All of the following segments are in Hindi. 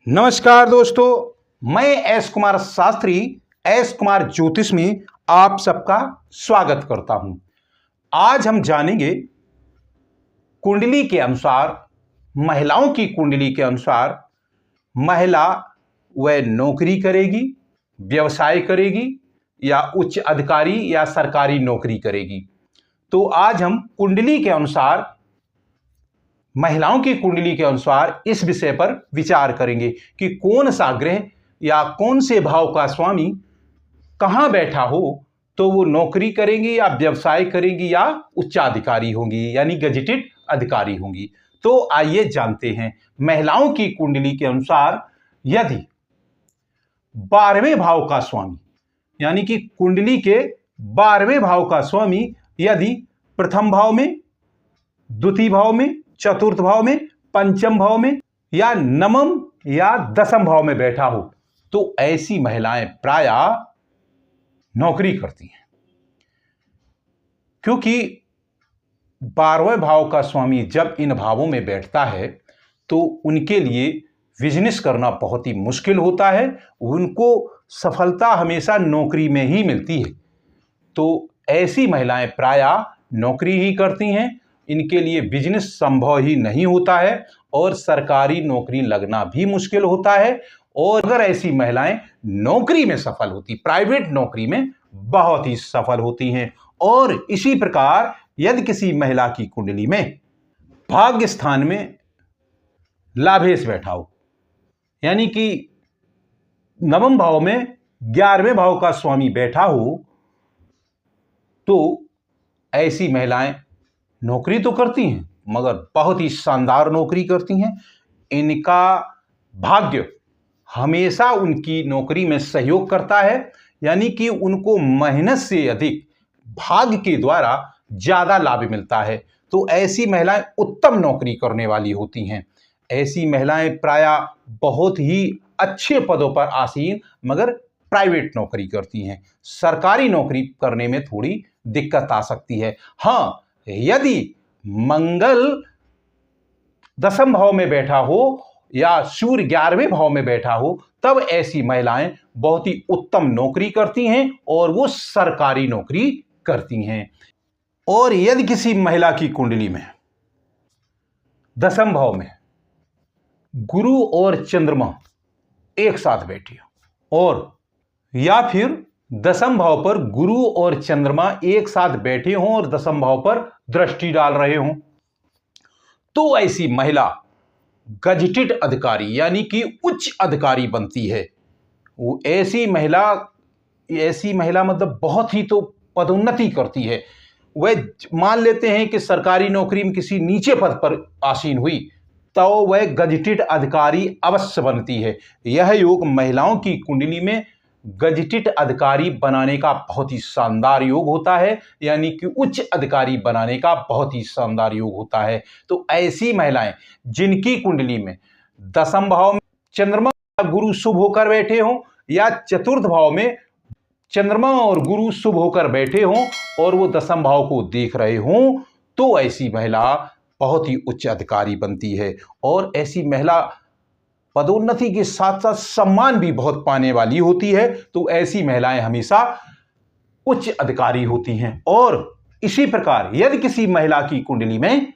नमस्कार दोस्तों, मैं एस कुमार शास्त्री एस कुमार ज्योतिष में आप सबका स्वागत करता हूं। आज हम जानेंगे कुंडली के अनुसार, महिलाओं की कुंडली के अनुसार महिला वह नौकरी करेगी, व्यवसाय करेगी या उच्च अधिकारी या सरकारी नौकरी करेगी। तो आज हम कुंडली के अनुसार, महिलाओं की कुंडली के अनुसार इस विषय पर विचार करेंगे कि कौन सा ग्रह या कौन से भाव का स्वामी कहां बैठा हो तो वो नौकरी करेंगी या व्यवसाय करेंगी या उच्चाधिकारी होंगी, यानी गजेटेड अधिकारी होंगी। तो आइए जानते हैं महिलाओं की कुंडली के अनुसार यदि 12वें भाव का स्वामी, यानी कि कुंडली के 12वें भाव का स्वामी यदि प्रथम भाव में, द्वितीय भाव में, चतुर्थ भाव में, पंचम भाव में या नवम या दसम भाव में बैठा हो तो ऐसी महिलाएं प्रायः नौकरी करती हैं, क्योंकि 12वें भाव का स्वामी जब इन भावों में बैठता है तो उनके लिए बिजनेस करना बहुत ही मुश्किल होता है। उनको सफलता हमेशा नौकरी में ही मिलती है। तो ऐसी महिलाएं प्रायः नौकरी ही करती हैं। इनके लिए बिजनेस संभव ही नहीं होता है और सरकारी नौकरी लगना भी मुश्किल होता है। और अगर ऐसी महिलाएं नौकरी में सफल होती, प्राइवेट नौकरी में बहुत ही सफल होती हैं। और इसी प्रकार यदि किसी महिला की कुंडली में भाग्य स्थान में लाभेश बैठा हो, यानी कि नवम भाव में 11वें भाव का स्वामी बैठा हो, तो ऐसी महिलाएं नौकरी तो करती हैं मगर बहुत ही शानदार नौकरी करती हैं। इनका भाग्य हमेशा उनकी नौकरी में सहयोग करता है, यानी कि उनको मेहनत से अधिक भाग्य के द्वारा ज्यादा लाभ मिलता है। तो ऐसी महिलाएं उत्तम नौकरी करने वाली होती हैं। ऐसी महिलाएं प्रायः बहुत ही अच्छे पदों पर आसीन मगर प्राइवेट नौकरी करती हैं। सरकारी नौकरी करने में थोड़ी दिक्कत आ सकती है। हाँ, यदि मंगल दसम भाव में बैठा हो या सूर्य 11वें भाव में बैठा हो तब ऐसी महिलाएं बहुत ही उत्तम नौकरी करती हैं और वो सरकारी नौकरी करती हैं। और यदि किसी महिला की कुंडली में दसम भाव में गुरु और चंद्रमा एक साथ बैठे हो और या फिर दसम भाव पर गुरु और चंद्रमा एक साथ बैठे हों और दसम भाव पर दृष्टि डाल रहे हों, तो ऐसी महिला गजेटेड अधिकारी यानी कि उच्च अधिकारी बनती है। वो ऐसी महिला मतलब बहुत ही तो पदोन्नति करती है। वह मान लेते हैं कि सरकारी नौकरी में किसी नीचे पद पर आसीन हुई तो वह गजेटेड अधिकारी अवश्य बनती है। यह योग महिलाओं की कुंडली में गजेटेड अधिकारी बनाने का बहुत ही शानदार योग होता है, यानी कि उच्च अधिकारी बनाने का बहुत ही शानदार योग होता है। तो ऐसी महिलाएं जिनकी कुंडली में दसम भाव में चंद्रमा गुरु शुभ होकर बैठे हों या चतुर्थ भाव में चंद्रमा और गुरु शुभ होकर बैठे हों और वो दसम भाव को देख रहे हों, तो ऐसी महिला बहुत ही उच्च अधिकारी बनती है। और ऐसी महिला पदोन्नति के साथ साथ सम्मान भी बहुत पाने वाली होती है। तो ऐसी महिलाएं हमेशा उच्च अधिकारी होती हैं। और इसी प्रकार यदि किसी महिला की कुंडली में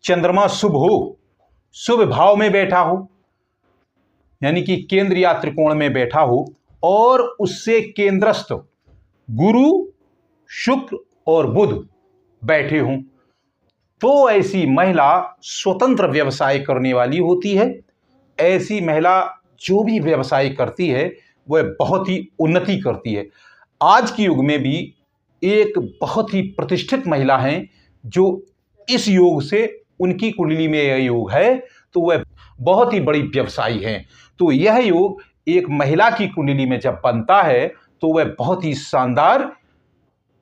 चंद्रमा शुभ हो, शुभ भाव में बैठा हो, यानी कि केंद्र या त्रिकोण में बैठा हो और उससे केंद्रस्थ गुरु, शुक्र और बुध बैठे हों, तो ऐसी महिला स्वतंत्र व्यवसाय करने वाली होती है। ऐसी महिला जो भी व्यवसाय करती है वह बहुत ही उन्नति करती है। आज के युग में भी एक बहुत ही प्रतिष्ठित महिला हैं जो इस योग से, उनकी कुंडली में यह योग है तो वह बहुत ही बड़ी व्यवसायी हैं। तो यह योग एक महिला की कुंडली में जब बनता है तो वह बहुत ही शानदार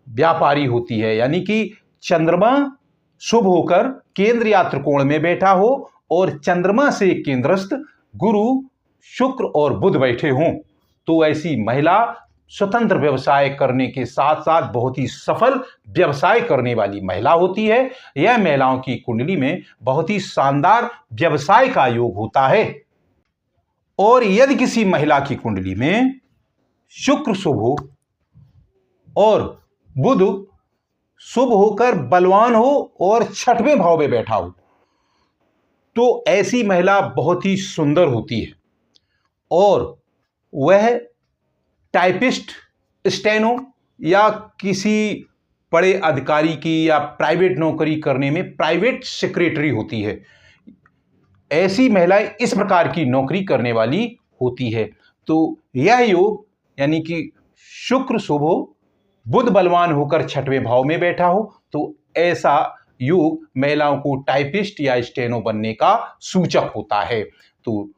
व्यापारी होती है, यानी कि चंद्रमा शुभ होकर केंद्र या त्रिकोण में बैठा हो और चंद्रमा से केंद्रस्थ गुरु, शुक्र और बुध बैठे हों, तो ऐसी महिला स्वतंत्र व्यवसाय करने के साथ साथ बहुत ही सफल व्यवसाय करने वाली महिला होती है। यह महिलाओं की कुंडली में बहुत ही शानदार व्यवसाय का योग होता है। और यदि किसी महिला की कुंडली में शुक्र शुभ हो और बुध शुभ होकर बलवान हो और छठवें भाव में बैठा हो तो ऐसी महिला बहुत ही सुंदर होती है और वह टाइपिस्ट, स्टेनो या किसी बड़े अधिकारी की या प्राइवेट नौकरी करने में प्राइवेट सेक्रेटरी होती है। ऐसी महिलाएं इस प्रकार की नौकरी करने वाली होती है। तो यह योग यानी कि शुक्र शुभ हो, बुध बलवान होकर छठवें भाव में बैठा हो तो ऐसा योग महिलाओं को टाइपिस्ट या स्टेनो बनने का सूचक होता है। तो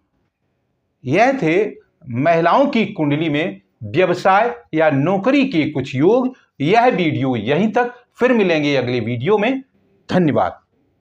यह थे महिलाओं की कुंडली में व्यवसाय या नौकरी के कुछ योग। यह वीडियो यहीं तक, फिर मिलेंगे अगले वीडियो में। धन्यवाद।